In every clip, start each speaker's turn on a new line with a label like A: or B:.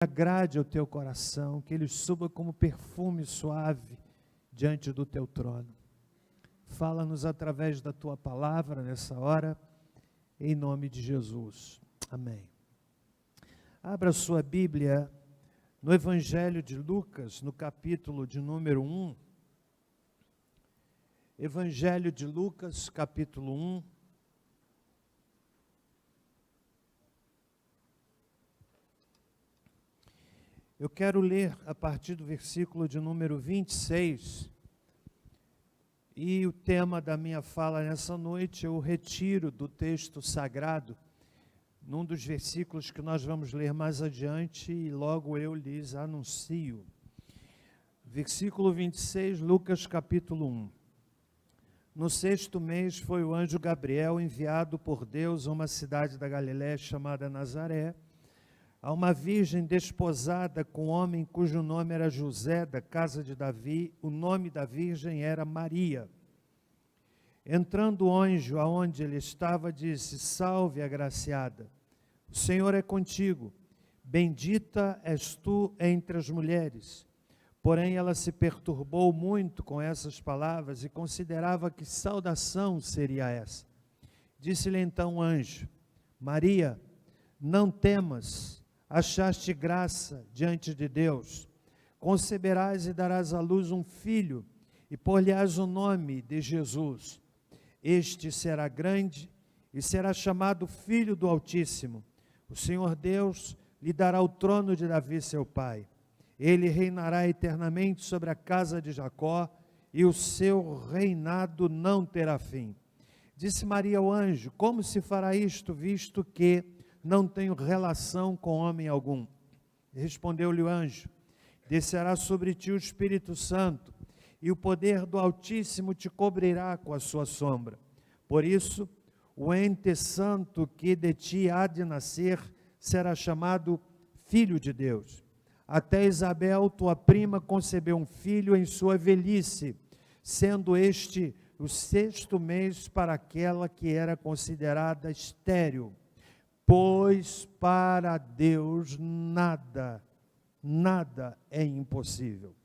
A: agrade ao teu coração, que ele suba como perfume suave diante do teu trono. Fala-nos através da tua palavra nessa hora, em nome de Jesus. Amém. Abra sua Bíblia no Evangelho de Lucas, no capítulo de número 1. Evangelho de Lucas, capítulo 1. Eu quero ler a partir do versículo de número 26, e o tema da minha fala nessa noite é o retiro do texto sagrado, num dos versículos que nós vamos ler mais adiante, e logo eu lhes anuncio. Versículo 26, Lucas capítulo 1. No 6º mês foi o anjo Gabriel enviado por Deus a uma cidade da Galiléia chamada Nazaré, a uma virgem desposada com um homem cujo nome era José, da casa de Davi. O nome da virgem era Maria. Entrando o anjo aonde ele estava, disse: Salve, agraciada, o Senhor é contigo, bendita és tu entre as mulheres. Porém ela se perturbou muito com essas palavras e considerava que saudação seria essa. Disse-lhe então o anjo: Maria, não temas, achaste graça diante de Deus. Conceberás e darás à luz um filho, e pôr-lhe-ás o nome de Jesus. Este será grande e será chamado Filho do Altíssimo. O Senhor Deus lhe dará o trono de Davi, seu pai. Ele reinará eternamente sobre a casa de Jacó, e o seu reinado não terá fim. Disse Maria ao anjo: Como se fará isto, visto que não tenho relação com homem algum? Respondeu-lhe o anjo: Descerá sobre ti o Espírito Santo, e o poder do Altíssimo te cobrirá com a sua sombra. Por isso, o ente santo que de ti há de nascer será chamado Filho de Deus. Até Isabel, tua prima, concebeu um filho em sua velhice, sendo este o 6º mês para aquela que era considerada estéril. Pois para Deus nada é impossível.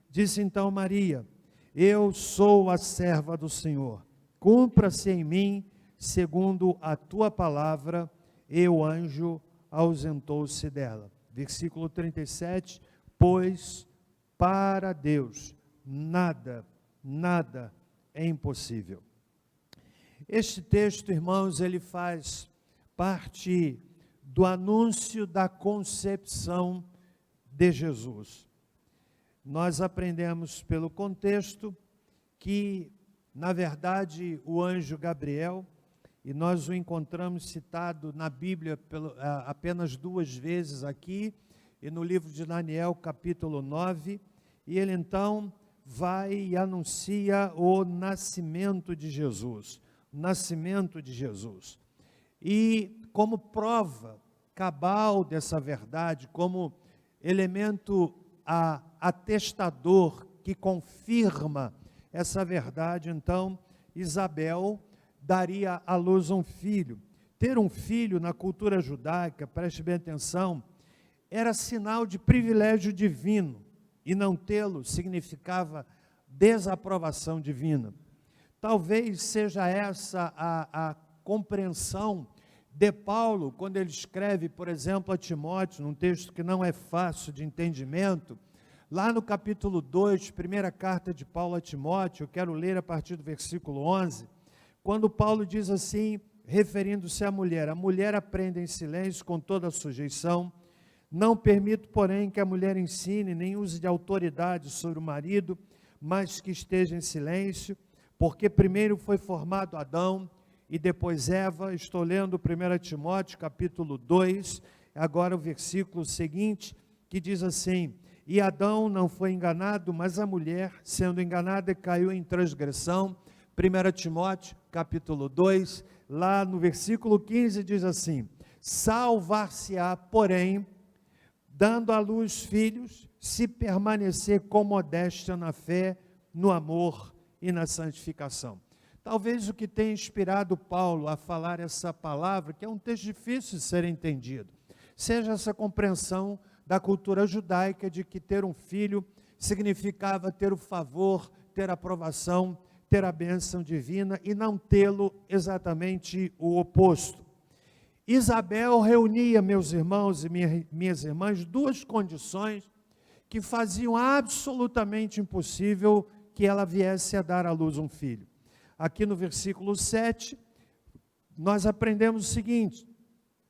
A: Disse então Maria: Eu sou a serva do Senhor, cumpra-se em mim segundo a tua palavra. E o anjo ausentou-se dela. Versículo 37, pois para Deus nada é impossível. Este texto, irmãos, ele faz parte do anúncio da concepção de Jesus. Nós aprendemos pelo contexto que, na verdade, o anjo Gabriel, e nós o encontramos citado na Bíblia apenas 2 vezes aqui, e no livro de Daniel, capítulo 9, e ele então vai e anuncia o nascimento de Jesus. O nascimento de Jesus. E como prova cabal dessa verdade, como elemento atestador que confirma essa verdade, então Isabel daria à luz um filho. Ter um filho na cultura judaica, preste bem atenção, era sinal de privilégio divino, e não tê-lo significava desaprovação divina. Talvez seja essa a compreensão de Paulo, quando ele escreve, por exemplo, a Timóteo, num texto que não é fácil de entendimento, lá no capítulo 2, primeira carta de Paulo a Timóteo, eu quero ler a partir do versículo 11, quando Paulo diz assim, referindo-se à mulher: a mulher aprenda em silêncio com toda a sujeição, não permito, porém, que a mulher ensine, nem use de autoridade sobre o marido, mas que esteja em silêncio, porque primeiro foi formado Adão, e depois Eva. Estou lendo 1 Timóteo, capítulo 2, agora o versículo seguinte, que diz assim: E Adão não foi enganado, mas a mulher, sendo enganada, caiu em transgressão. 1 Timóteo, capítulo 2, lá no versículo 15, diz assim: Salvar-se-á, porém, dando à luz filhos, se permanecer com modéstia na fé, no amor e na santificação. Talvez o que tenha inspirado Paulo a falar essa palavra, que é um texto difícil de ser entendido, seja essa compreensão da cultura judaica de que ter um filho significava ter o favor, ter a aprovação, ter a bênção divina, e não tê-lo exatamente o oposto. Isabel reunia, meus irmãos e minhas irmãs, duas condições que faziam absolutamente impossível que ela viesse a dar à luz um filho. Aqui no versículo 7, nós aprendemos o seguinte,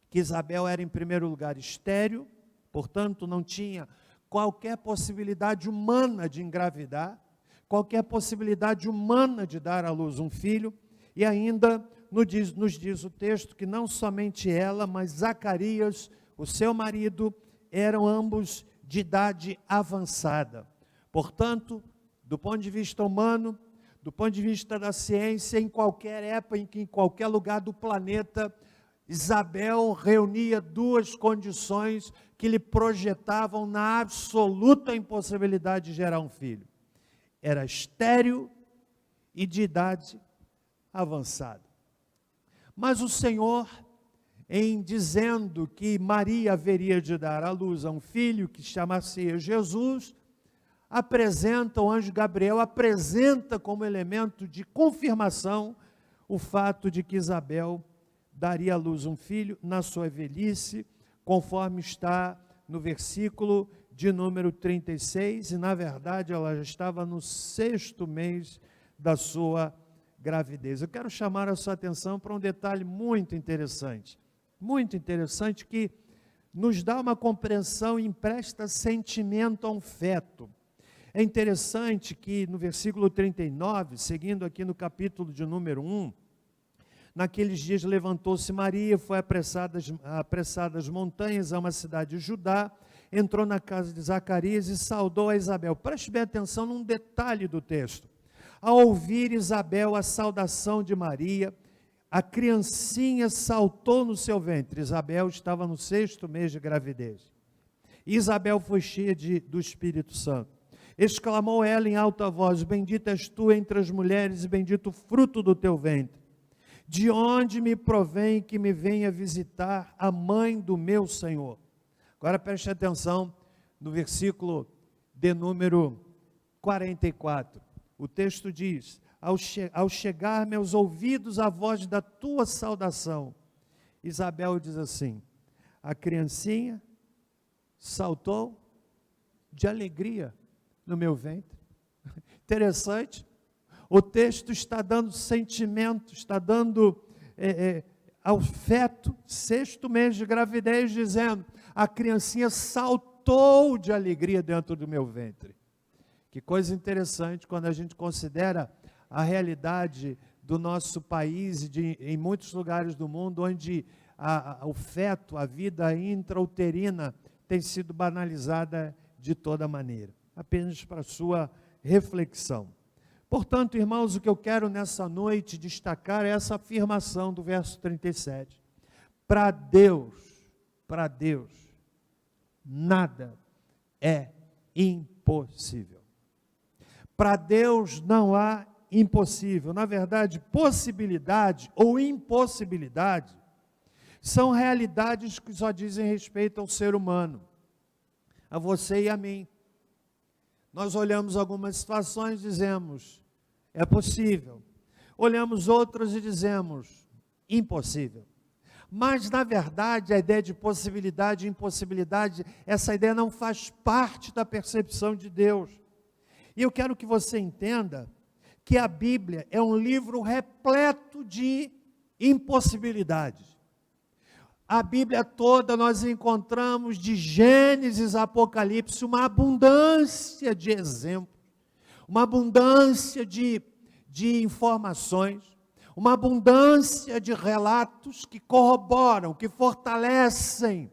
A: que Isabel era em primeiro lugar estéril, portanto não tinha qualquer possibilidade humana de engravidar, qualquer possibilidade humana de dar à luz um filho, e ainda nos diz o texto que não somente ela, mas Zacarias, o seu marido, eram ambos de idade avançada. Portanto, do ponto de vista humano, do ponto de vista da ciência, em qualquer época, em qualquer lugar do planeta, Isabel reunia duas condições que lhe projetavam na absoluta impossibilidade de gerar um filho. Era estéril e de idade avançada. Mas o Senhor, em dizendo que Maria haveria de dar à luz a um filho que chamasse Jesus, o anjo Gabriel apresenta como elemento de confirmação o fato de que Isabel daria à luz um filho na sua velhice, conforme está no versículo de número 36, e na verdade ela já estava no 6º mês da sua gravidez. Eu quero chamar a sua atenção para um detalhe muito interessante que nos dá uma compreensão e empresta sentimento a um feto. É interessante que no versículo 39, seguindo aqui no capítulo de número 1, naqueles dias levantou-se Maria, foi apressada às montanhas, a uma cidade de Judá, entrou na casa de Zacarias e saudou a Isabel. Preste bem atenção num detalhe do texto. Ao ouvir Isabel a saudação de Maria, a criancinha saltou no seu ventre. Isabel estava no 6º mês de gravidez. Isabel foi cheia do Espírito Santo. Exclamou ela em alta voz: bendita és tu entre as mulheres e bendito o fruto do teu ventre. De onde me provém que me venha visitar a mãe do meu Senhor? Agora preste atenção no versículo de número 44. O texto diz: ao chegar meus ouvidos a voz da tua saudação, Isabel diz assim: a criancinha saltou de alegria no meu ventre. Interessante. O texto está dando sentimento, está dando ao feto, 6º mês de gravidez, dizendo: a criancinha saltou de alegria dentro do meu ventre. Que coisa interessante quando a gente considera a realidade do nosso país e em muitos lugares do mundo, onde o feto, a vida intrauterina, tem sido banalizada de toda maneira. Apenas para sua reflexão. Portanto, irmãos, o que eu quero nessa noite destacar é essa afirmação do verso 37. Para Deus, nada é impossível. Para Deus não há impossível. Na verdade, possibilidade ou impossibilidade são realidades que só dizem respeito ao ser humano, a você e a mim. Nós olhamos algumas situações e dizemos: é possível. Olhamos outras e dizemos: impossível. Mas, na verdade, a ideia de possibilidade e impossibilidade, essa ideia não faz parte da percepção de Deus. E eu quero que você entenda que a Bíblia é um livro repleto de impossibilidades. A Bíblia toda nós encontramos, de Gênesis a Apocalipse, uma abundância de exemplos, uma abundância de informações, uma abundância de relatos que corroboram, que fortalecem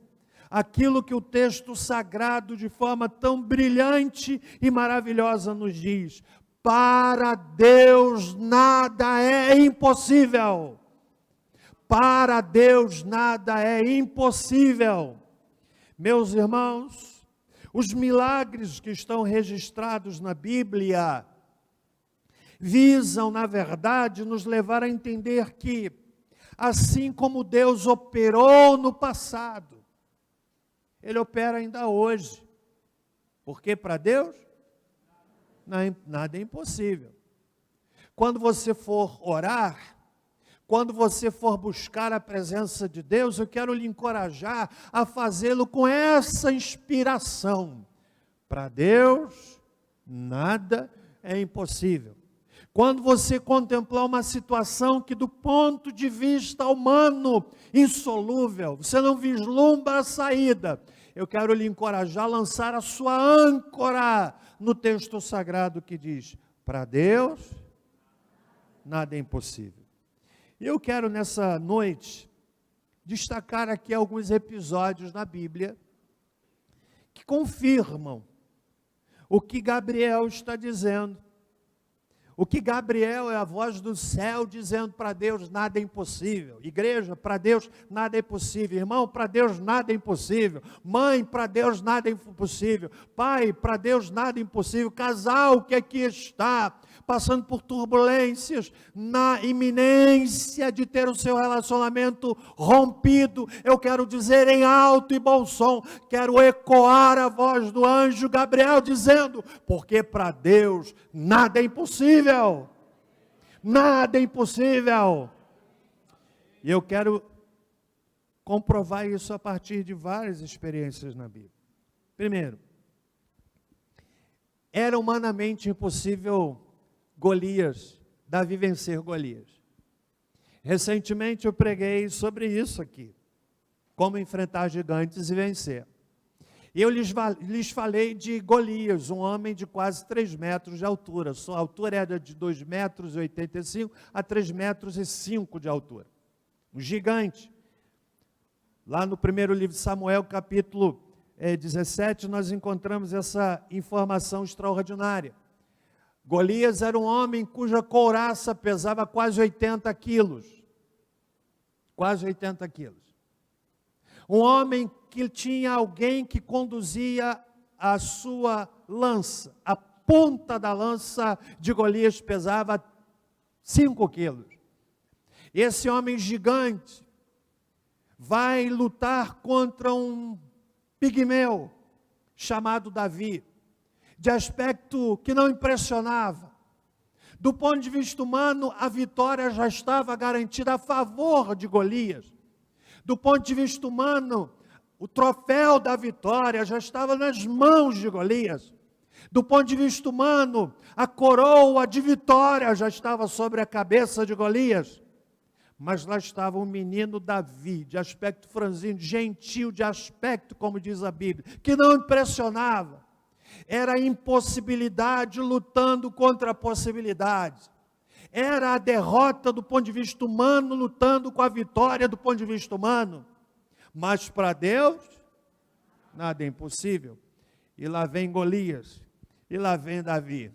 A: aquilo que o texto sagrado, de forma tão brilhante e maravilhosa, nos diz: para Deus nada é impossível. Para Deus nada é impossível. Meus irmãos, os milagres que estão registrados na Bíblia visam, na verdade, nos levar a entender que, assim como Deus operou no passado, Ele opera ainda hoje. Porque para Deus, nada é impossível. Quando você for orar, quando você for buscar a presença de Deus, eu quero lhe encorajar a fazê-lo com essa inspiração. Para Deus, nada é impossível. Quando você contemplar uma situação que do ponto de vista humano, insolúvel, você não vislumbra a saída, eu quero lhe encorajar a lançar a sua âncora no texto sagrado que diz, para Deus, nada é impossível. E eu quero nessa noite destacar aqui alguns episódios na Bíblia que confirmam o que Gabriel está dizendo. O que Gabriel é a voz do céu dizendo para Deus nada é impossível. Igreja, para Deus nada é impossível. Irmão, para Deus nada é impossível. Mãe, para Deus nada é impossível. Pai, para Deus nada é impossível. Casal que aqui está passando por turbulências, na iminência de ter o seu relacionamento rompido, eu quero dizer em alto e bom som, quero ecoar a voz do anjo Gabriel dizendo, porque para Deus nada é impossível, nada é impossível. E eu quero comprovar isso a partir de várias experiências na Bíblia. Primeiro, era humanamente impossível Davi vencer Golias. Recentemente eu preguei sobre isso aqui, como enfrentar gigantes e vencer. E eu lhes falei de Golias, um homem de quase 3 metros de altura. Sua altura era de 2,85 metros a 3,5 metros de altura. Um gigante. Lá no primeiro livro de Samuel, capítulo 17, nós encontramos essa informação extraordinária. Golias era um homem cuja couraça pesava quase 80 quilos. Quase 80 quilos. Um homem que tinha alguém que conduzia a sua lança. A ponta da lança de Golias pesava 5 quilos. Esse homem gigante vai lutar contra um pigmeu chamado Davi, de aspecto que não impressionava. Do ponto de vista humano, a vitória já estava garantida a favor de Golias. Do ponto de vista humano, o troféu da vitória já estava nas mãos de Golias. Do ponto de vista humano, a coroa de vitória já estava sobre a cabeça de Golias. Mas lá estava um menino Davi, de aspecto franzino, gentil de aspecto, como diz a Bíblia, que não impressionava. Era a impossibilidade lutando contra a possibilidade. Era a derrota do ponto de vista humano lutando com a vitória do ponto de vista humano. Mas para Deus, nada é impossível. E lá vem Golias, e lá vem Davi.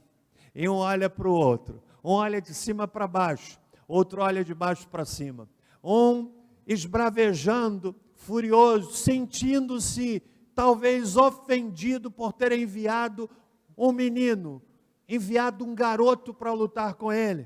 A: E um olha para o outro, um olha de cima para baixo, outro olha de baixo para cima. Um esbravejando, furioso, sentindo-se talvez ofendido por ter enviado um menino, enviado um garoto para lutar com ele,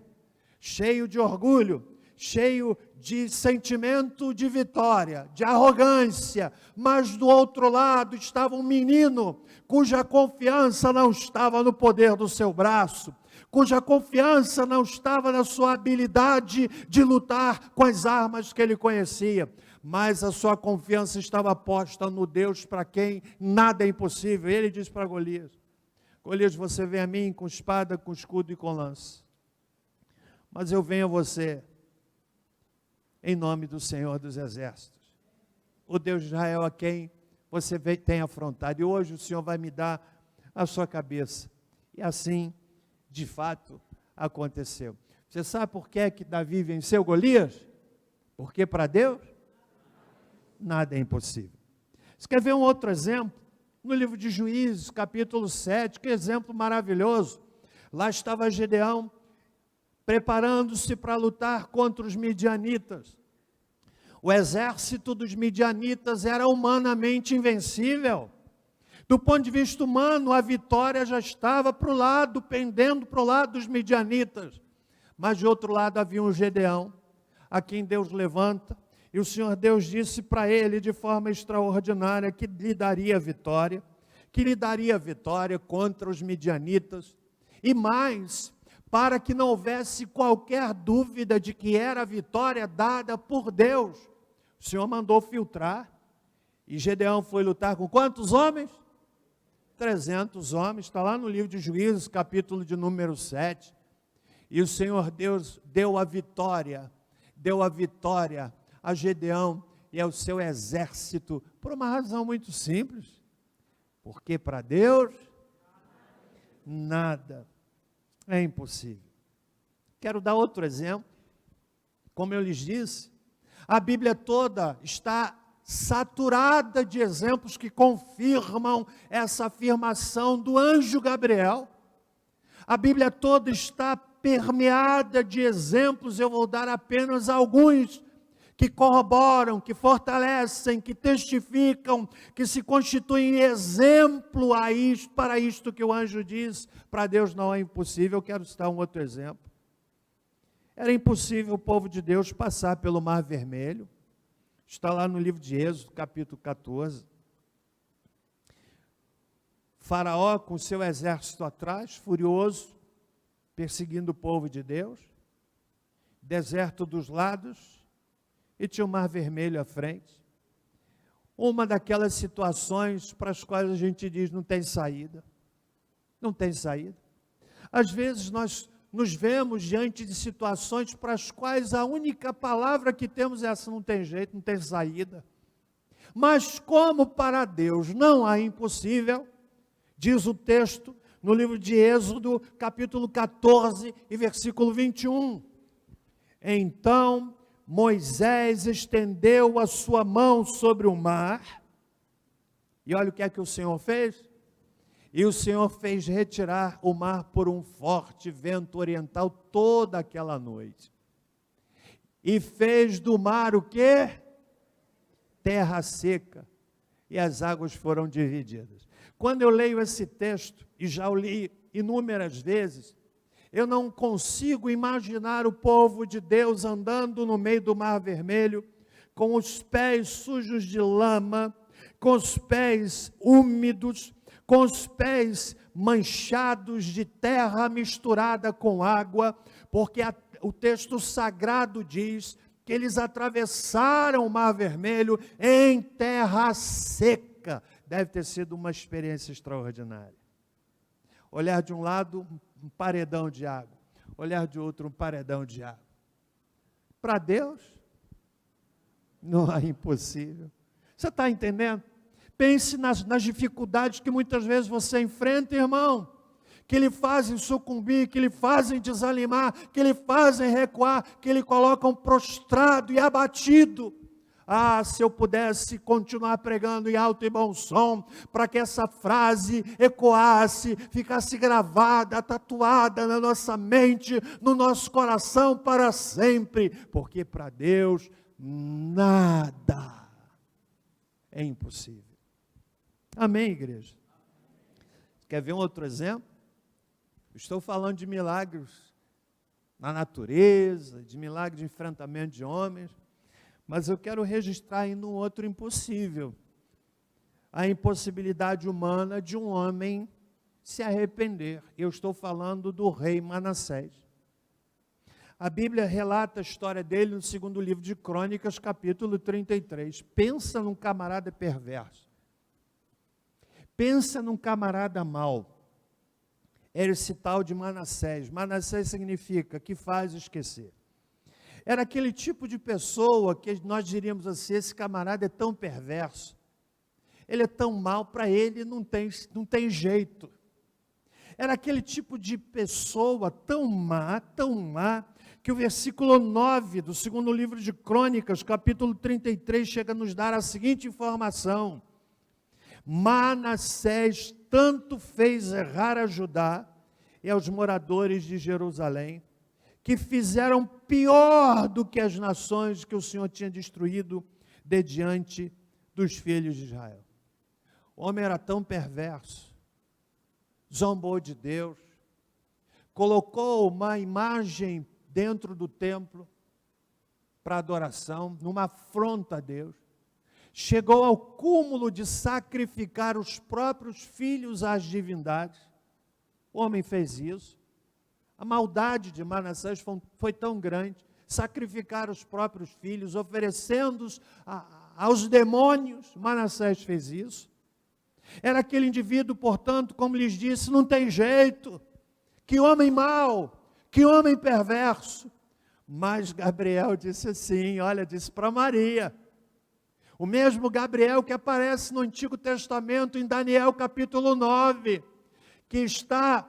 A: cheio de orgulho, cheio de sentimento de vitória, de arrogância, mas do outro lado estava um menino cuja confiança não estava no poder do seu braço, cuja confiança não estava na sua habilidade de lutar com as armas que ele conhecia, mas a sua confiança estava posta no Deus para quem nada é impossível. Ele diz para Golias, Golias, você vem a mim com espada, com escudo e com lança, mas eu venho a você em nome do Senhor dos Exércitos, o Deus de Israel a quem você tem afrontado, e hoje o Senhor vai me dar a sua cabeça. E assim, de fato, aconteceu. Você sabe por que Davi venceu Golias? Porque para Deus, nada é impossível. Você quer ver um outro exemplo? No livro de Juízes, capítulo 7, que exemplo maravilhoso. Lá estava Gedeão, preparando-se para lutar contra os midianitas. O exército dos midianitas era humanamente invencível. Do ponto de vista humano, a vitória já estava para o lado, pendendo para o lado dos midianitas. Mas de outro lado havia um Gedeão, a quem Deus levanta, E o Senhor Deus disse para ele de forma extraordinária que lhe daria vitória, contra os midianitas, e mais, para que não houvesse qualquer dúvida de que era a vitória dada por Deus. O Senhor mandou filtrar, e Gedeão foi lutar com quantos homens? 300 homens, está lá no livro de Juízes, capítulo de número 7. E o Senhor Deus deu a vitória a Gedeão e ao seu exército, por uma razão muito simples, porque para Deus, nada é impossível. Quero dar outro exemplo, como eu lhes disse, a Bíblia toda está saturada de exemplos que confirmam essa afirmação do anjo Gabriel. A Bíblia toda está permeada de exemplos, eu vou dar apenas alguns, que corroboram, que fortalecem, que testificam, que se constituem exemplo para isto que o anjo diz, para Deus não é impossível. Eu quero citar um outro exemplo. Era impossível o povo de Deus passar pelo Mar Vermelho. Está lá no livro de Êxodo, capítulo 14. Faraó com seu exército atrás, furioso, perseguindo o povo de Deus. Deserto dos lados, e tinha o Mar Vermelho à frente. Uma daquelas situações para as quais a gente diz não tem saída. Não tem saída. Às vezes nós nos vemos diante de situações para as quais a única palavra que temos é essa: não tem jeito, não tem saída. Mas como para Deus não há impossível, diz o texto no livro de Êxodo, capítulo 14 e versículo 21. Então Moisés estendeu a sua mão sobre o mar, e olha o que é que o Senhor fez. E o Senhor fez retirar o mar por um forte vento oriental toda aquela noite. E fez do mar o quê? Terra seca. E as águas foram divididas. Quando eu leio esse texto, e já o li inúmeras vezes, eu não consigo imaginar o povo de Deus andando no meio do Mar Vermelho, com os pés sujos de lama, com os pés úmidos, com os pés manchados de terra misturada com água, porque o texto sagrado diz que eles atravessaram o Mar Vermelho em terra seca. Deve ter sido uma experiência extraordinária. Olhar de um lado, um paredão de água. Olhar de outro, um paredão de água. Para Deus, não é impossível. Você está entendendo? Pense nas dificuldades que muitas vezes você enfrenta, irmão, que lhe fazem sucumbir, que lhe fazem desanimar, que lhe fazem recuar, que lhe colocam prostrado e abatido. Ah, se eu pudesse continuar pregando em alto e bom som, para que essa frase ecoasse, ficasse gravada, tatuada na nossa mente, no nosso coração para sempre, porque para Deus nada é impossível. Amém, igreja? Quer ver um outro exemplo? Estou falando de milagres na natureza, de milagres de enfrentamento de homens, mas eu quero registrar ainda um outro impossível. A impossibilidade humana de um homem se arrepender. Eu estou falando do rei Manassés. A Bíblia relata a história dele no segundo livro de Crônicas, capítulo 33. Pensa num camarada perverso. Pensa num camarada mau. Era esse tal de Manassés. Manassés significa que faz esquecer. Era aquele tipo de pessoa que nós diríamos assim: esse camarada é tão perverso, ele é tão mau, para ele não tem jeito. Era aquele tipo de pessoa tão má, que o versículo 9 do segundo livro de Crônicas, capítulo 33, chega a nos dar a seguinte informação: Manassés tanto fez errar a Judá e aos moradores de Jerusalém, que fizeram pior do que as nações que o Senhor tinha destruído de diante dos filhos de Israel. O homem era tão perverso, zombou de Deus, colocou uma imagem dentro do templo, para adoração, numa afronta a Deus. Chegou ao cúmulo de sacrificar os próprios filhos às divindades. O homem fez isso. A maldade de Manassés foi tão grande, sacrificar os próprios filhos, oferecendo-os aos demônios. Manassés fez isso. Era aquele indivíduo, portanto, como lhes disse, não tem jeito. Que homem mau, que homem perverso. Mas Gabriel disse assim, olha, disse para Maria. O mesmo Gabriel que aparece no Antigo Testamento, em Daniel capítulo 9, que está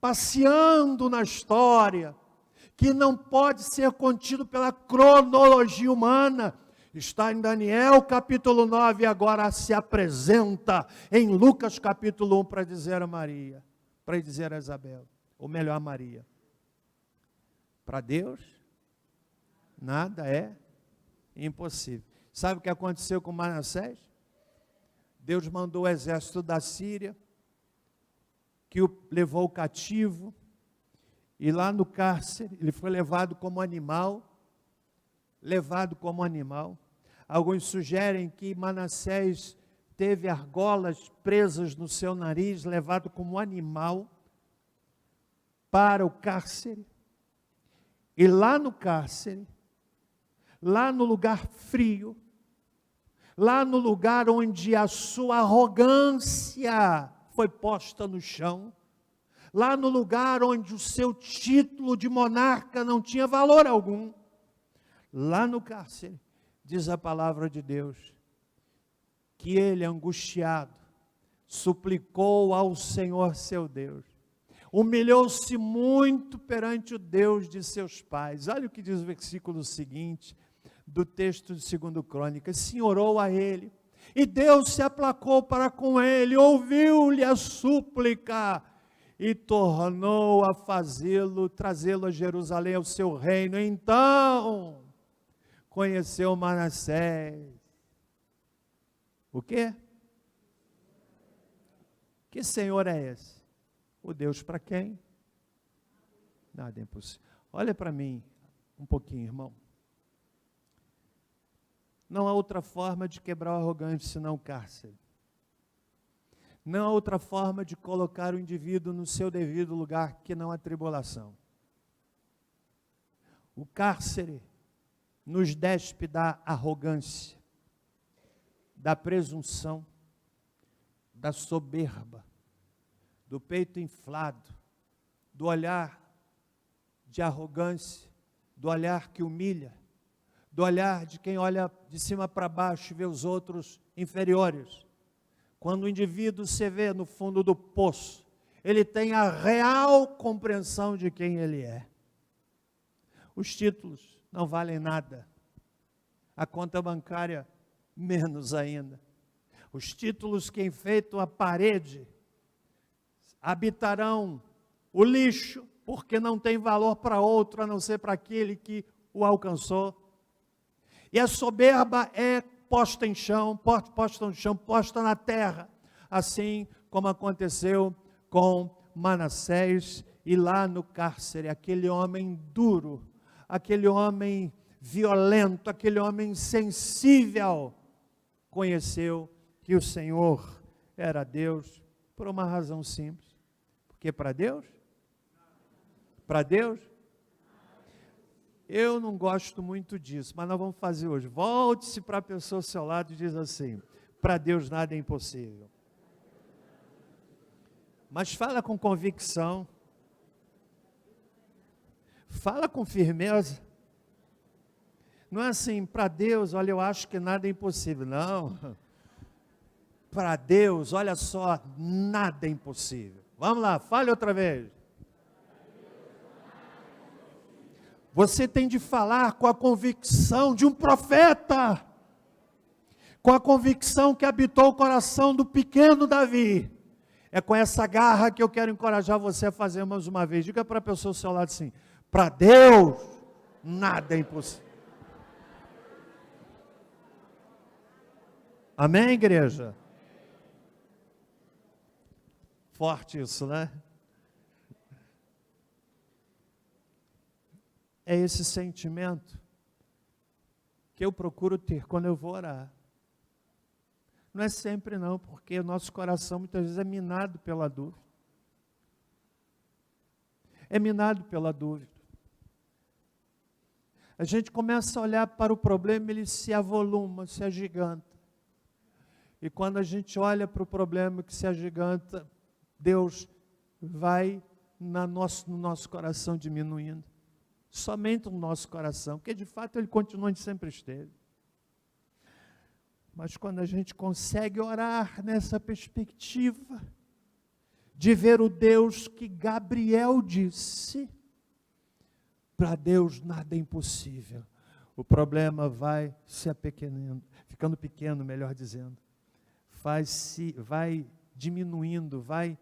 A: passeando na história, que não pode ser contido pela cronologia humana, está em Daniel capítulo 9 e agora se apresenta em Lucas capítulo 1 para dizer a Maria, para dizer a Isabel, ou melhor a Maria. Para Deus, nada é impossível. Sabe o que aconteceu com Manassés? Deus mandou o exército da Síria, que o levou cativo, e lá no cárcere, ele foi levado como animal, Alguns sugerem que Manassés teve argolas presas no seu nariz, levado como animal para o cárcere. E lá no cárcere, lá no lugar frio, lá no lugar onde a sua arrogância foi posta no chão, lá no lugar onde o seu título de monarca não tinha valor algum, lá no cárcere, diz a palavra de Deus, que ele, angustiado, suplicou ao Senhor seu Deus, humilhou-se muito perante o Deus de seus pais. Olha o que diz o versículo seguinte do texto de 2 Crônicas. Sim, orou a ele, e Deus se aplacou para com ele, ouviu-lhe a súplica, e tornou a trazê-lo a Jerusalém, ao seu reino. Então, conheceu Manassés. O quê? Que Senhor é esse? O Deus para quem? Nada é impossível. Olha para mim um pouquinho, irmão. Não há outra forma de quebrar o arrogante senão o cárcere. Não há outra forma de colocar o indivíduo no seu devido lugar que não a tribulação. O cárcere nos despe da arrogância, da presunção, da soberba, do peito inflado, do olhar de arrogância, do olhar que humilha, do olhar de quem olha de cima para baixo e vê os outros inferiores. Quando o indivíduo se vê no fundo do poço, ele tem a real compreensão de quem ele é. Os títulos não valem nada, a conta bancária menos ainda. Os títulos que enfeitam a parede habitarão o lixo, porque não tem valor para outro, a não ser para aquele que o alcançou. E a soberba é posta no chão, posta na terra, assim como aconteceu com Manassés, e lá no cárcere, aquele homem duro, aquele homem violento, aquele homem sensível, conheceu que o Senhor era Deus, por uma razão simples, porque para Deus, eu não gosto muito disso, mas nós vamos fazer hoje. Volte-se para a pessoa ao seu lado e diz assim: para Deus nada é impossível. Mas fala com convicção, fala com firmeza. Não é assim, para Deus, olha, eu acho que nada é impossível. Não, para Deus, olha só, nada é impossível. Vamos lá, fale outra vez. Você tem de falar com a convicção de um profeta, com a convicção que habitou o coração do pequeno Davi. É com essa garra que eu quero encorajar você a fazer mais uma vez. Diga para a pessoa ao seu lado assim: para Deus, nada é impossível. Amém, igreja? Forte isso, né? É esse sentimento que eu procuro ter quando eu vou orar. Não é sempre não, porque o nosso coração muitas vezes é minado pela dúvida. É minado pela dúvida. A gente começa a olhar para o problema, ele se avoluma, se agiganta. E quando a gente olha para o problema que se agiganta, Deus vai no nosso coração diminuindo. Somente no nosso coração, porque de fato Ele continua onde sempre esteve. Mas quando a gente consegue orar nessa perspectiva, de ver o Deus que Gabriel disse, para Deus nada é impossível. O problema vai se apequenando, ficando pequeno, melhor dizendo. Vai diminuindo, vai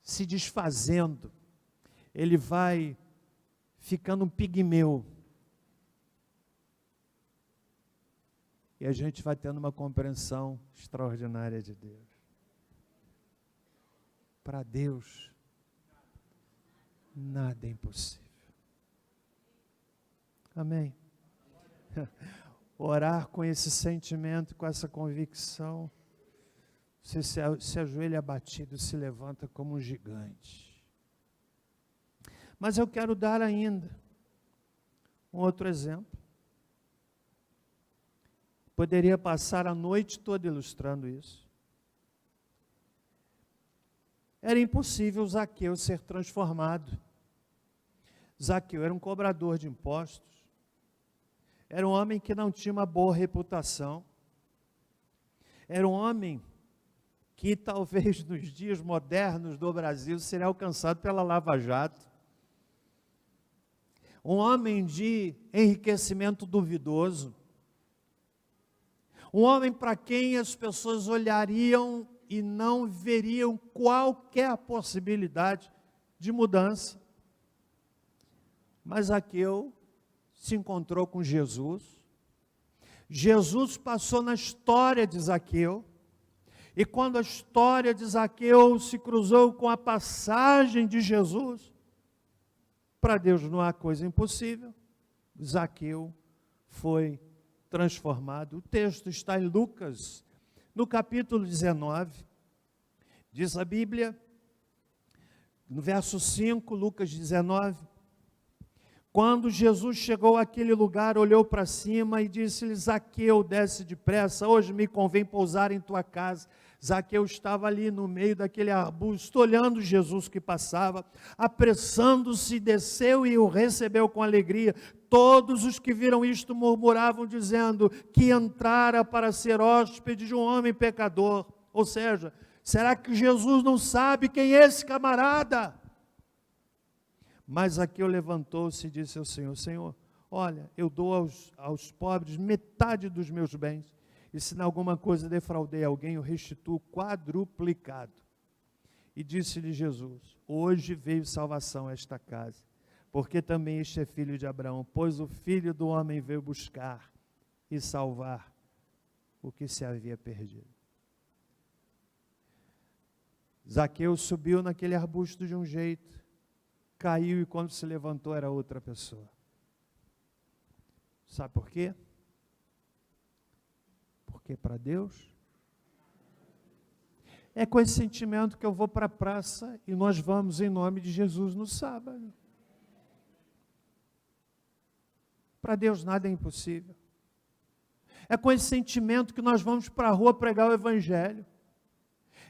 A: se desfazendo. Ele vai ficando um pigmeu. E a gente vai tendo uma compreensão extraordinária de Deus. Para Deus, nada é impossível. Amém? Orar com esse sentimento, com essa convicção, você se ajoelha abatido, se levanta como um gigante. Mas eu quero dar ainda um outro exemplo. Poderia passar a noite toda ilustrando isso. Era impossível Zaqueu ser transformado. Zaqueu era um cobrador de impostos. Era um homem que não tinha uma boa reputação. Era um homem que talvez nos dias modernos do Brasil seria alcançado pela Lava Jato. Um homem de enriquecimento duvidoso. Um homem para quem as pessoas olhariam e não veriam qualquer possibilidade de mudança. Mas Zaqueu se encontrou com Jesus. Jesus passou na história de Zaqueu. E quando a história de Zaqueu se cruzou com a passagem de Jesus, para Deus não há coisa impossível. Zaqueu foi transformado. O texto está em Lucas, no capítulo 19, diz a Bíblia, no verso 5, Lucas 19, quando Jesus chegou àquele lugar, olhou para cima e disse-lhe, Zaqueu, desce depressa, hoje me convém pousar em tua casa. Zaqueu estava ali no meio daquele arbusto, olhando Jesus que passava, apressando-se, desceu e o recebeu com alegria. Todos os que viram isto murmuravam, dizendo que entrara para ser hóspede de um homem pecador. Ou seja, será que Jesus não sabe quem é esse camarada? Mas Zaqueu levantou-se e disse ao Senhor, Senhor, olha, eu dou aos pobres metade dos meus bens, e se em alguma coisa defraudei alguém, eu restituo quadruplicado. E disse-lhe Jesus, hoje veio salvação a esta casa, porque também este é filho de Abraão, pois o Filho do Homem veio buscar e salvar o que se havia perdido. Zaqueu subiu naquele arbusto de um jeito, caiu e quando se levantou era outra pessoa. Sabe por quê? Porque para Deus é com esse sentimento que eu vou para a praça e nós vamos em nome de Jesus no sábado. Para Deus nada é impossível. É com esse sentimento que nós vamos para a rua pregar o Evangelho.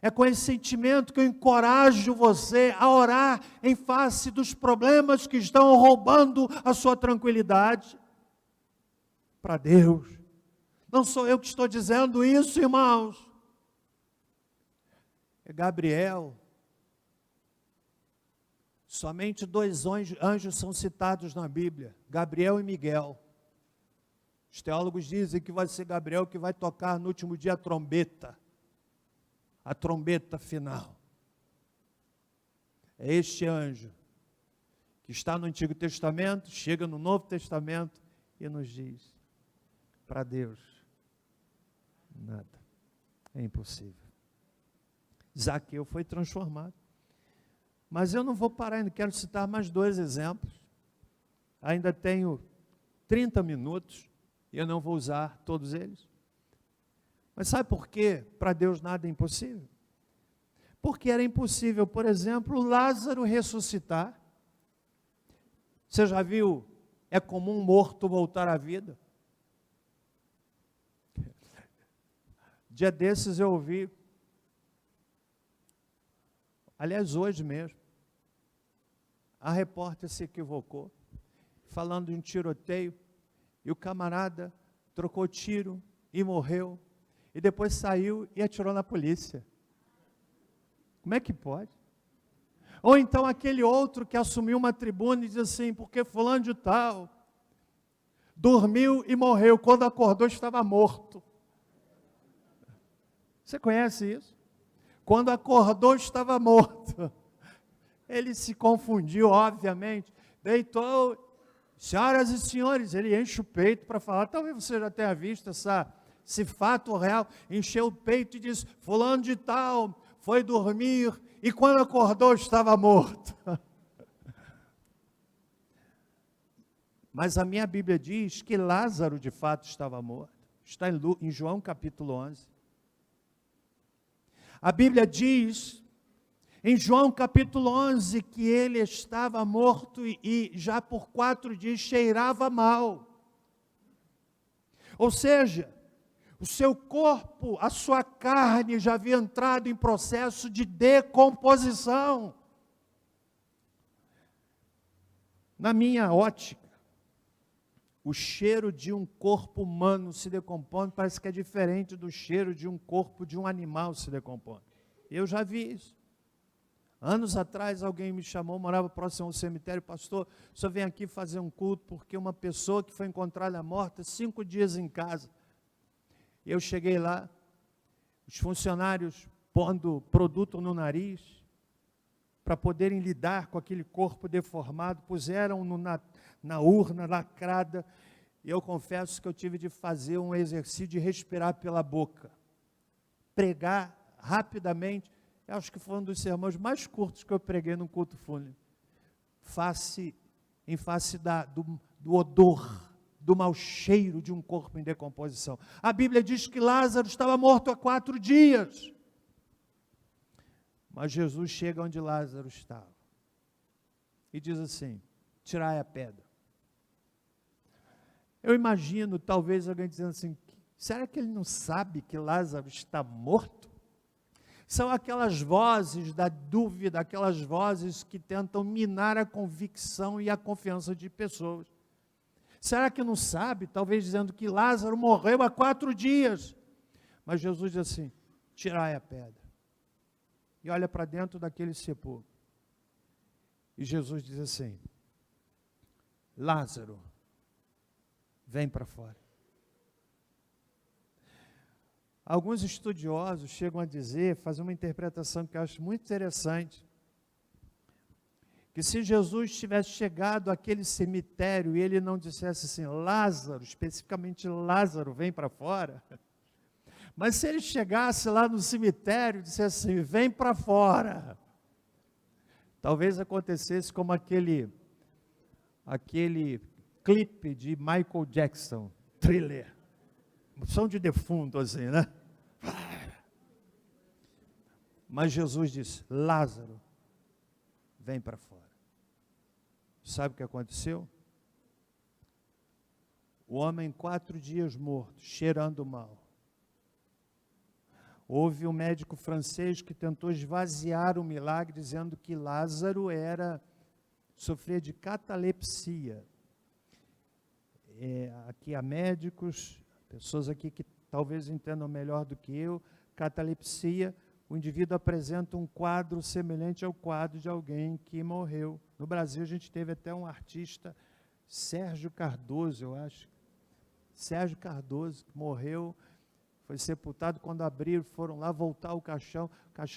A: É com esse sentimento que eu encorajo você a orar em face dos problemas que estão roubando a sua tranquilidade. Para Deus. Não sou eu que estou dizendo isso, irmãos. É Gabriel. Somente dois anjos são citados na Bíblia, Gabriel e Miguel. Os teólogos dizem que vai ser Gabriel que vai tocar no último dia a trombeta final. É este anjo que está no Antigo Testamento, chega no Novo Testamento e nos diz, para Deus, nada é impossível. Zaqueu foi transformado. Mas eu não vou parar ainda, quero citar mais dois exemplos. Ainda tenho 30 minutos E eu não vou usar todos eles. Mas sabe por quê? Para Deus nada é impossível. Porque era impossível, por exemplo, Lázaro ressuscitar. Você já viu? É comum um morto voltar à vida. Dia desses eu ouvi, aliás, hoje mesmo, a repórter se equivocou, falando de um tiroteio, e o camarada trocou tiro e morreu, e depois saiu e atirou na polícia. Como é que pode? Ou então aquele outro que assumiu uma tribuna e diz assim, porque fulano de tal dormiu e morreu, quando acordou estava morto. Você conhece isso? Quando acordou estava morto. Ele se confundiu, obviamente, deitou. Senhoras e senhores, ele enche o peito para falar, talvez você já tenha visto esse fato real, encheu o peito e disse, fulano de tal foi dormir e quando acordou estava morto. Mas a minha Bíblia diz que Lázaro de fato estava morto. Está em João capítulo 11. A Bíblia diz, em João capítulo 11, que ele estava morto e já por 4 dias cheirava mal. Ou seja, o seu corpo, a sua carne já havia entrado em processo de decomposição. Na minha ótica, o cheiro de um corpo humano se decompondo parece que é diferente do cheiro de um corpo de um animal se decompondo. Eu já vi isso. Anos atrás alguém me chamou, morava próximo ao cemitério, pastor, o senhor vem aqui fazer um culto porque uma pessoa que foi encontrada morta 5 dias em casa. Eu cheguei lá, os funcionários pondo produto no nariz, para poderem lidar com aquele corpo deformado, puseram na urna lacrada, e eu confesso que eu tive de fazer um exercício de respirar pela boca, pregar rapidamente, eu acho que foi um dos sermões mais curtos que eu preguei num culto fúnebre, em face do odor, do mau cheiro de um corpo em decomposição. A Bíblia diz que Lázaro estava morto há 4 dias. Mas Jesus chega onde Lázaro estava e diz assim, tirai a pedra. Eu imagino talvez alguém dizendo assim, será que ele não sabe que Lázaro está morto? São aquelas vozes da dúvida, aquelas vozes que tentam minar a convicção e a confiança de pessoas. Será que não sabe? Talvez dizendo que Lázaro morreu há 4 dias. Mas Jesus diz assim, tirai a pedra. E olha para dentro daquele sepulcro. E Jesus diz assim, Lázaro, vem para fora. Alguns estudiosos chegam a dizer, fazer uma interpretação que eu acho muito interessante, que se Jesus tivesse chegado àquele cemitério e ele não dissesse assim, Lázaro, especificamente Lázaro, vem para fora, mas se ele chegasse lá no cemitério e dissesse assim, vem para fora, talvez acontecesse como aquele clipe de Michael Jackson, Thriller, som de defunto assim, né? Mas Jesus disse, Lázaro, vem para fora. Sabe o que aconteceu? O homem 4 dias morto, cheirando mal. Houve um médico francês que tentou esvaziar o milagre, dizendo que Lázaro sofria de catalepsia. Aqui há médicos, pessoas aqui que talvez entendam melhor do que eu, catalepsia, o indivíduo apresenta um quadro semelhante ao quadro de alguém que morreu. No Brasil a gente teve até um artista, Sérgio Cardoso, eu acho. Sérgio Cardoso, que morreu, foi sepultado, quando abriram, foram lá voltar o caixão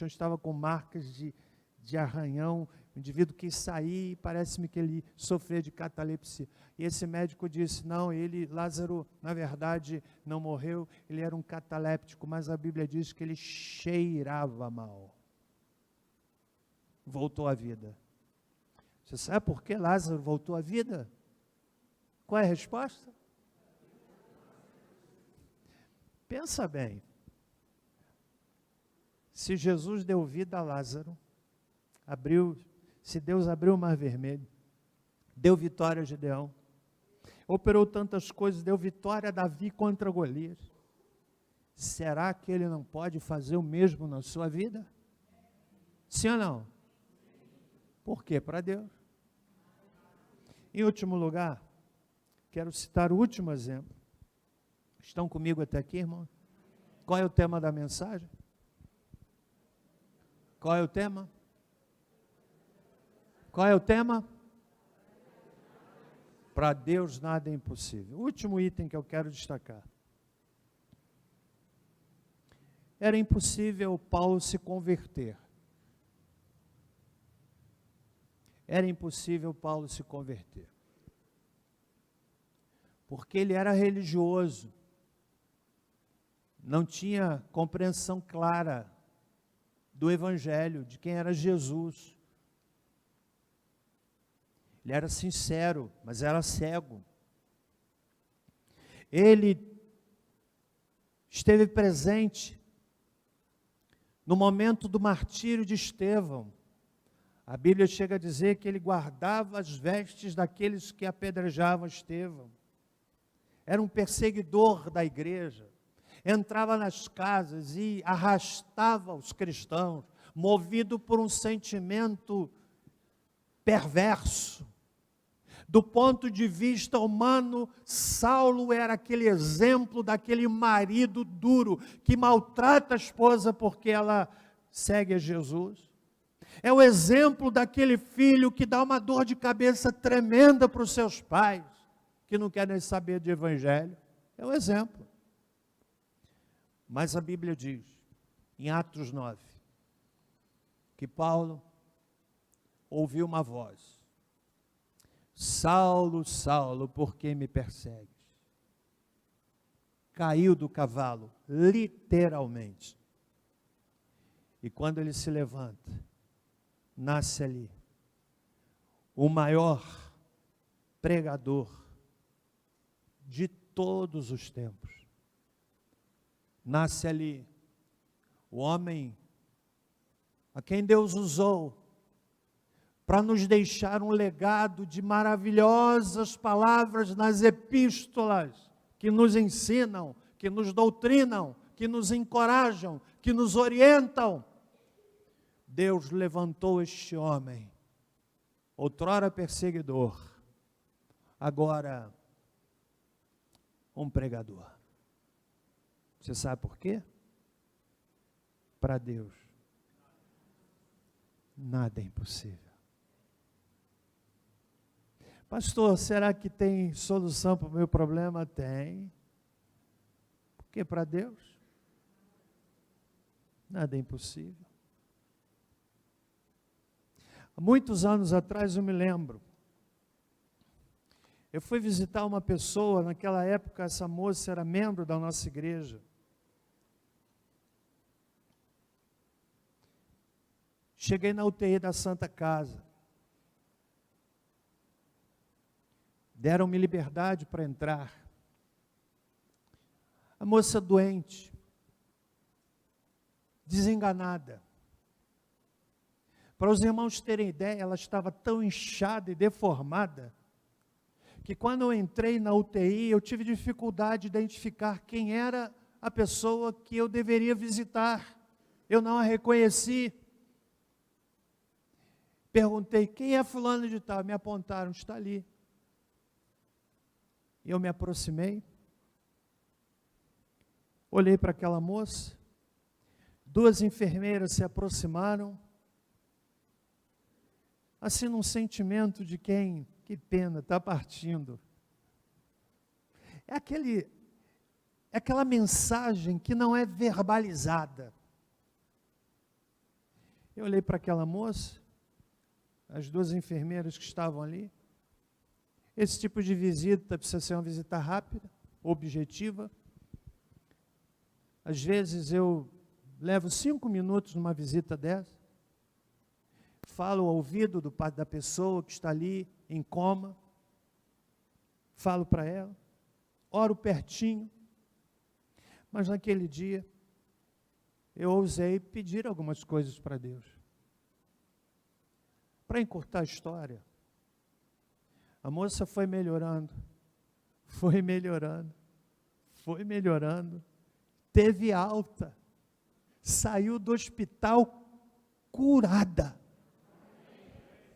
A: estava com marcas de arranhão, o indivíduo quis sair e parece-me que ele sofria de catalepsia. E esse médico disse, não, Lázaro, na verdade, não morreu, ele era um cataléptico, mas a Bíblia diz que ele cheirava mal. Voltou à vida. Você sabe por que Lázaro voltou à vida? Qual é a resposta? Pensa bem. Se Jesus deu vida a Lázaro, se Deus abriu o mar vermelho, deu vitória a Gideão, operou tantas coisas, deu vitória a Davi contra Golias, será que Ele não pode fazer o mesmo na sua vida? Sim ou não? Por quê? Para Deus. Em último lugar, quero citar o último exemplo. Estão comigo até aqui, irmão? Qual é o tema da mensagem? Qual é o tema? Qual é o tema? Para Deus nada é impossível. O último item que eu quero destacar. Era impossível Paulo se converter. Era impossível Paulo se converter. Porque ele era religioso. Não tinha compreensão clara do Evangelho, de quem era Jesus. Ele era sincero, mas era cego. Ele esteve presente no momento do martírio de Estevão. A Bíblia chega a dizer que ele guardava as vestes daqueles que apedrejavam Estevão. Era um perseguidor da igreja. Entrava nas casas e arrastava os cristãos, movido por um sentimento perverso. Do ponto de vista humano, Saulo era aquele exemplo daquele marido duro que maltrata a esposa porque ela segue a Jesus. É o exemplo daquele filho que dá uma dor de cabeça tremenda para os seus pais, que não querem saber de evangelho. É o exemplo. Mas a Bíblia diz, em Atos 9, que Paulo ouviu uma voz: Saulo, Saulo, por que me persegues? Caiu do cavalo, literalmente. E quando ele se levanta, nasce ali o maior pregador de todos os tempos. Nasce ali o homem a quem Deus usou para nos deixar um legado de maravilhosas palavras nas epístolas, que nos ensinam, que nos doutrinam, que nos encorajam, que nos orientam. Deus levantou este homem, outrora perseguidor, agora um pregador. Você sabe por quê? Para Deus nada é impossível. Pastor, será que tem solução para o meu problema? Tem. Porque para Deus nada é impossível. Há muitos anos atrás eu me lembro, eu fui visitar uma pessoa, naquela época essa moça era membro da nossa igreja. Cheguei na UTI da Santa Casa. Deram-me liberdade para entrar. A moça doente, desenganada. Para os irmãos terem ideia, ela estava tão inchada e deformada, que quando eu entrei na UTI, eu tive dificuldade de identificar quem era a pessoa que eu deveria visitar. Eu não a reconheci. Perguntei, quem é fulano de tal? Me apontaram, está ali. Eu me aproximei, olhei para aquela moça, duas enfermeiras se aproximaram, assim num sentimento de quem, que pena, está partindo. É aquela mensagem que não é verbalizada. Eu olhei para aquela moça, as duas enfermeiras que estavam ali. Esse tipo de visita precisa ser uma visita rápida, objetiva. Às vezes eu levo 5 minutos numa visita dessa, falo ao ouvido da pessoa que está ali em coma, falo para ela, oro pertinho, Mas naquele dia, eu ousei pedir algumas coisas para Deus. Para encurtar a história, a moça foi melhorando, foi melhorando, foi melhorando, teve alta, saiu do hospital curada.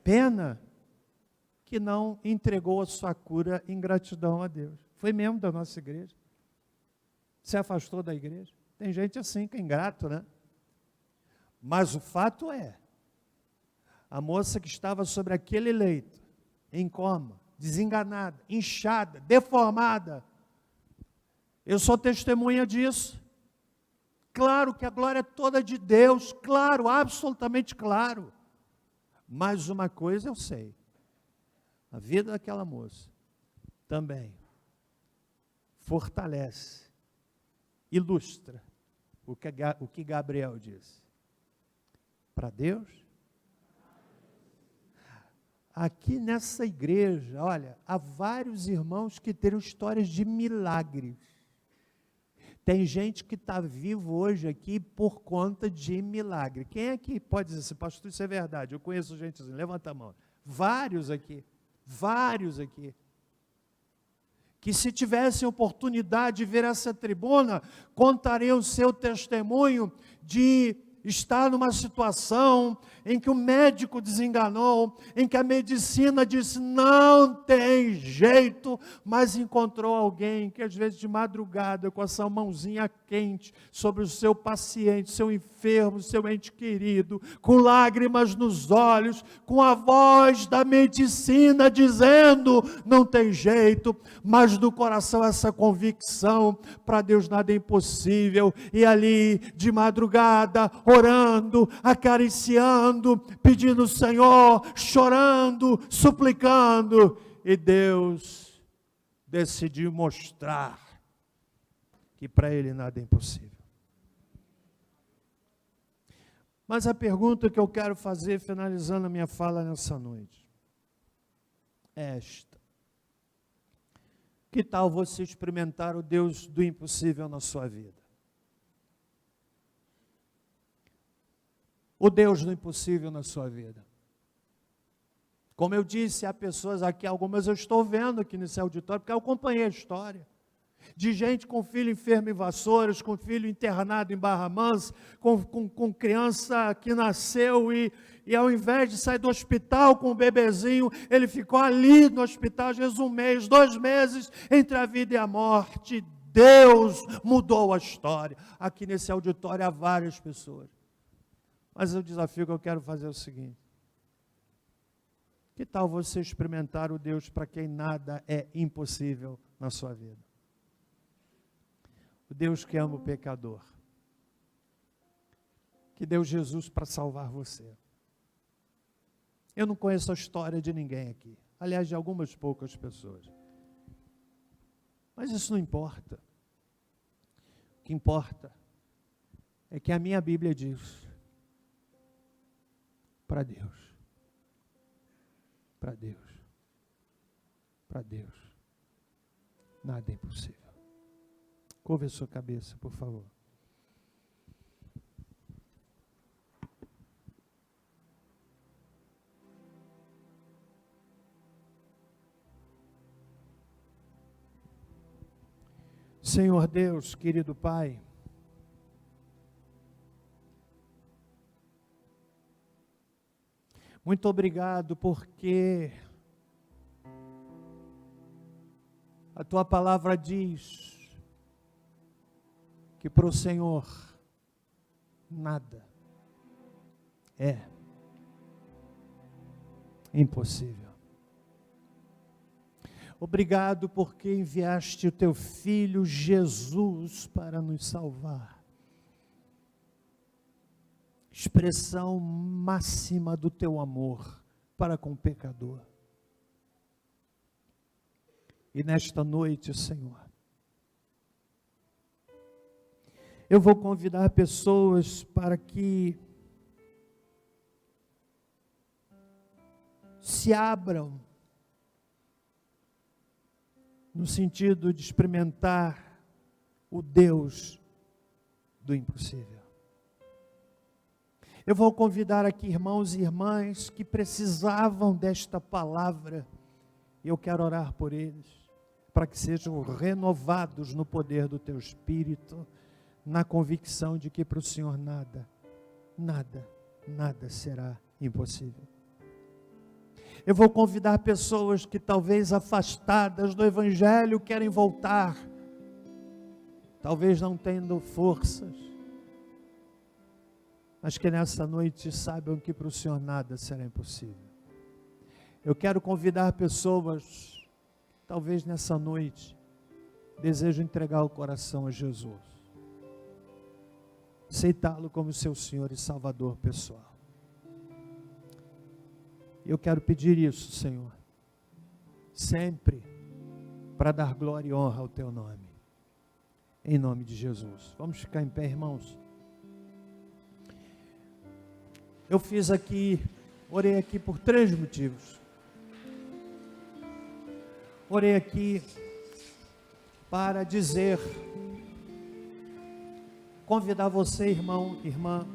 A: Pena que não entregou a sua cura em gratidão a Deus. Foi membro da nossa igreja. Se afastou da igreja. Tem gente assim que é ingrato, né? Mas o fato é, a moça que estava sobre aquele leito, em coma, desenganada, inchada, deformada, eu sou testemunha disso. Claro que a glória é toda de Deus, claro, absolutamente claro. Mas uma coisa eu sei, a vida daquela moça também fortalece, ilustra o que Gabriel disse. Para Deus, aqui nessa igreja, olha, há vários irmãos que terão histórias de milagres. Tem gente que está vivo hoje aqui por conta de milagre. Quem é que pode dizer assim, pastor, isso é verdade? Eu conheço gente assim, levanta a mão. Vários aqui, que se tivessem oportunidade de ver essa tribuna, contariam o seu testemunho de estar numa situação em que o médico desenganou, em que a medicina disse, não tem jeito, mas encontrou alguém que às vezes de madrugada, com essa mãozinha quente sobre o seu paciente, seu enfermo, seu ente querido, com lágrimas nos olhos, com a voz da medicina dizendo, não tem jeito, mas no coração essa convicção, para Deus nada é impossível, e ali de madrugada, orando, acariciando, pedindo ao Senhor, chorando, suplicando, e Deus decidiu mostrar que para Ele nada é impossível. Mas a pergunta que eu quero fazer, finalizando a minha fala nessa noite, é esta: que tal você experimentar o Deus do impossível na sua vida? O Deus do impossível na sua vida. Como eu disse, há pessoas aqui, algumas eu estou vendo aqui nesse auditório, porque eu acompanhei a história, de gente com filho enfermo em Vassouras, com filho internado em Barra Mansa, com criança que nasceu e ao invés de sair do hospital com o bebezinho, ele ficou ali no hospital, às vezes 1 mês, 2 meses, entre a vida e a morte. Deus mudou a história. Aqui nesse auditório há várias pessoas. Mas o desafio que eu quero fazer é o seguinte: que tal você experimentar o Deus para quem nada é impossível na sua vida? O Deus que ama o pecador, que deu Jesus para salvar você. Eu não conheço a história de ninguém aqui, aliás, de algumas poucas pessoas. Mas isso não importa. O que importa é que a minha Bíblia diz: para Deus, para Deus, para Deus, nada é impossível. Curva a sua cabeça, por favor. Senhor Deus, querido Pai, muito obrigado porque a Tua palavra diz que para o Senhor nada é impossível. Obrigado porque enviaste o Teu Filho Jesus para nos salvar. Expressão máxima do Teu amor para com o pecador. E nesta noite, Senhor, eu vou convidar pessoas para que se abram no sentido de experimentar o Deus do impossível. Eu vou convidar aqui irmãos e irmãs que precisavam desta palavra, e eu quero orar por eles, para que sejam renovados no poder do Teu Espírito, na convicção de que para o Senhor nada será impossível. Eu vou convidar pessoas que talvez afastadas do Evangelho querem voltar, talvez não tendo forças, mas que nessa noite saibam que para o Senhor nada será impossível. Eu quero convidar pessoas, talvez nessa noite, desejam entregar o coração a Jesus, aceitá-lo como seu Senhor e Salvador pessoal. Eu quero pedir isso, Senhor, sempre para dar glória e honra ao Teu nome, em nome de Jesus. Vamos ficar em pé, irmãos. Eu orei aqui por 3 motivos. Orei aqui para convidar você, irmão, irmã,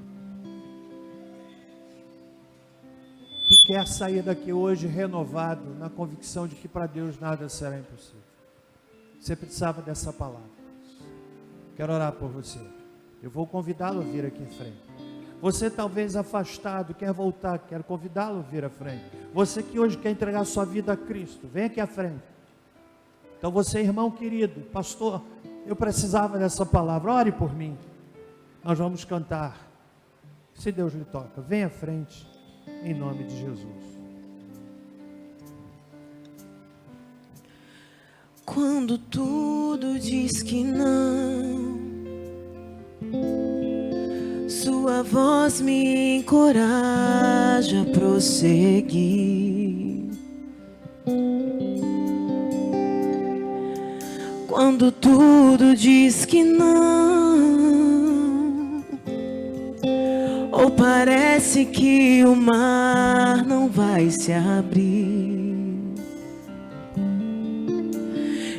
A: que quer sair daqui hoje renovado, na convicção de que para Deus nada será impossível. Você precisava dessa palavra. Quero orar por você. Eu vou convidá-lo a vir aqui em frente. Você talvez afastado, quer voltar, quero convidá-lo a vir à frente. Você que hoje quer entregar sua vida a Cristo, vem aqui à frente. Então você, irmão querido, pastor, eu precisava dessa palavra, ore por mim. Nós vamos cantar, se Deus lhe toca, vem à frente, em nome de Jesus.
B: Quando tudo diz que não, sua voz me encoraja a prosseguir. Quando tudo diz que não, ou parece que o mar não vai se abrir,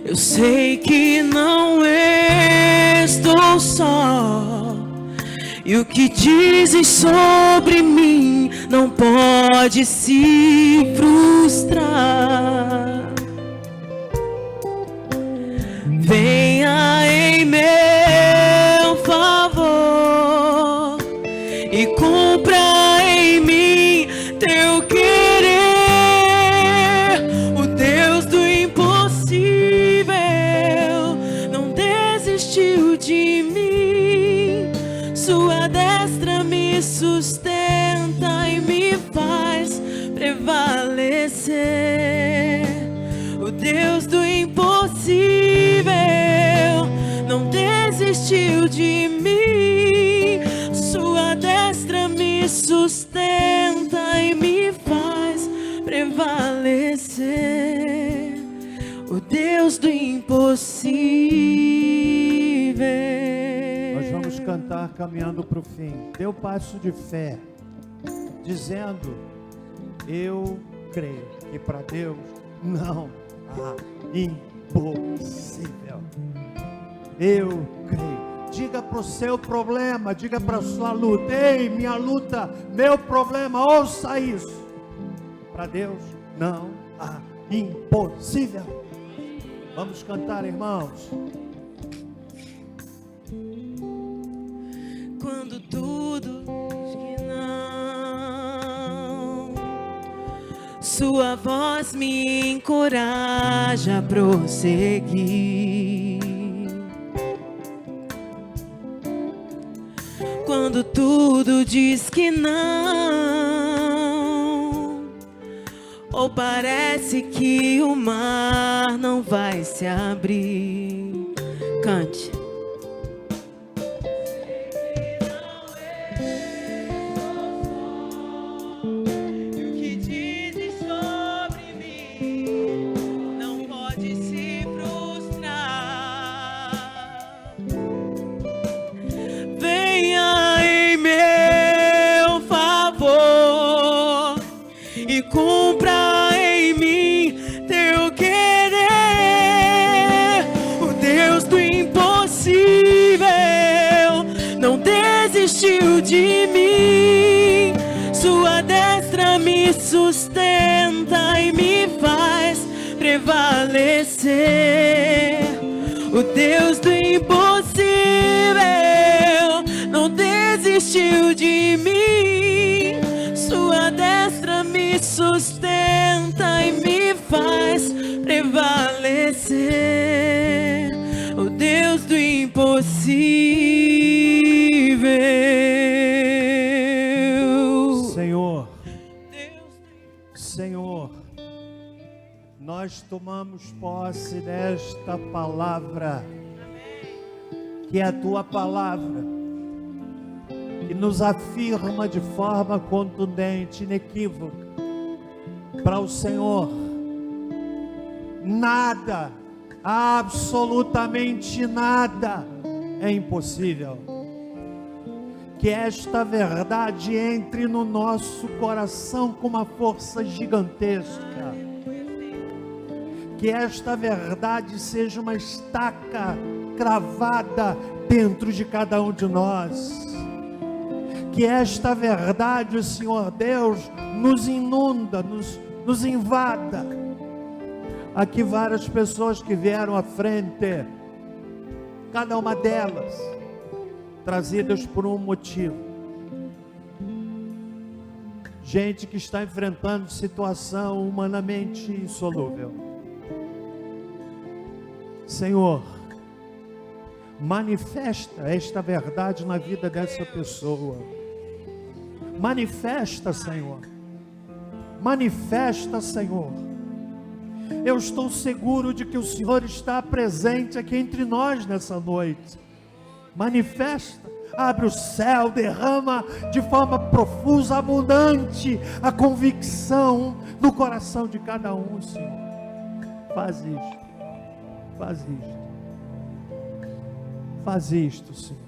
B: eu sei que não estou só, e o que dizem sobre mim não pode se frustrar. Venha em meu favor e cumpra em mim teu querer. O Deus do impossível não desistiu de mim. Sua destra me sustenta e me faz prevalecer. O Deus do impossível não desistiu de mim. Sua destra me sustenta e me faz prevalecer. O Deus do impossível.
A: Nós vamos cantar caminhando para o fim. Dê o passo de fé, dizendo: eu creio que para Deus não há impossível. Eu creio. Diga para o seu problema, diga para a sua luta: ei, minha luta, meu problema, ouça isso. Para Deus não há impossível. Vamos cantar, irmãos.
B: Quando tudo diz que não, sua voz me encoraja a prosseguir. Quando tudo diz que não, ou parece que o mar não vai se abrir. Cante. Cumpra em mim teu querer. O Deus do impossível destra me sustenta e me faz prevalecer. O Deus do impossível não desistiu de mim. Sua destra me sustenta e me faz prevalecer. O Deus do impossível.
A: Senhor, nós tomamos posse desta palavra, que é a tua palavra, que nos afirma de forma contundente, inequívoca, para o Senhor, nada, absolutamente nada é impossível. Que esta verdade entre no nosso coração com uma força gigantesca. Que esta verdade seja uma estaca cravada dentro de cada um de nós. Que esta verdade, Senhor Deus, nos inunda, nos invada. Aqui várias pessoas que vieram à frente, cada uma delas trazidas por um motivo. Gente que está enfrentando situação humanamente insolúvel. Senhor, manifesta esta verdade na vida dessa pessoa. Manifesta, Senhor. Manifesta, Senhor. Eu estou seguro de que o Senhor está presente aqui entre nós nessa noite. Manifesta, abre o céu, derrama de forma profusa, abundante, a convicção no coração de cada um, Senhor. Faz isto, faz isto, faz isto, Senhor.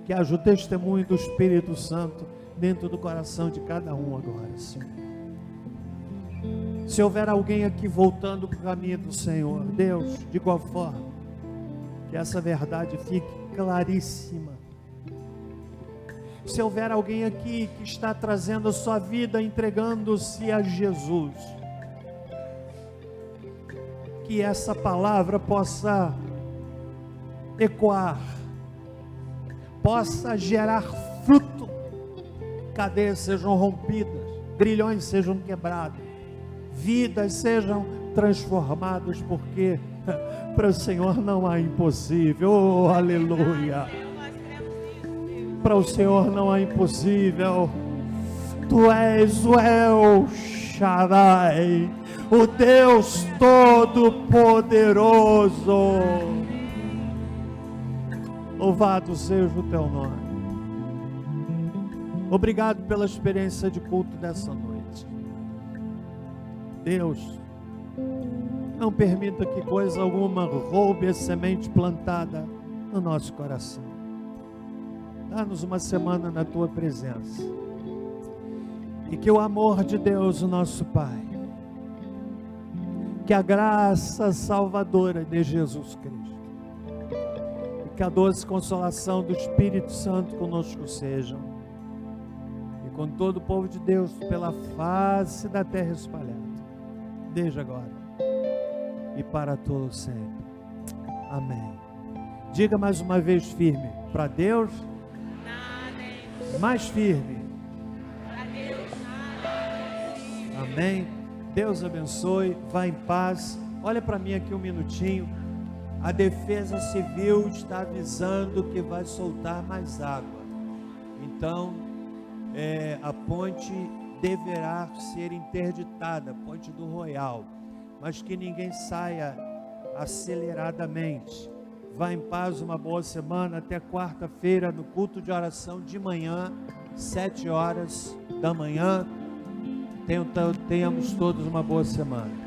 A: Que haja o testemunho do Espírito Santo dentro do coração de cada um agora, Senhor. Se houver alguém aqui voltando para o caminho do Senhor, Deus, de igual forma, que essa verdade fique claríssima. Se houver alguém aqui que está trazendo a sua vida, entregando-se a Jesus, que essa palavra possa ecoar, possa gerar fruto, cadeias sejam rompidas, grilhões sejam quebrados, vidas sejam transformadas, porque para o Senhor não há impossível. Oh, aleluia. Para o Senhor não há impossível. Tu és o El Shaddai, o Deus Todo-Poderoso. Louvado seja o teu nome. Obrigado pela experiência de culto dessa noite. Deus, não permita que coisa alguma roube a semente plantada no nosso coração. Dá-nos uma semana na tua presença. E que o amor de Deus, o nosso Pai, que a graça salvadora de Jesus Cristo, e que a doce consolação do Espírito Santo conosco sejam, e com todo o povo de Deus pela face da terra espalhada, desde agora e para todo sempre. Amém. Diga mais uma vez firme: para Deus mais firme. Amém. Deus abençoe. Vá em paz. Olha para mim aqui um minutinho. A Defesa Civil está avisando que vai soltar mais água. Então a ponte deverá ser interditada, a ponte do Royal, mas que ninguém saia aceleradamente. Vá em paz, uma boa semana, até quarta-feira no culto de oração de manhã, 7 horas da manhã. Tenhamos todos uma boa semana.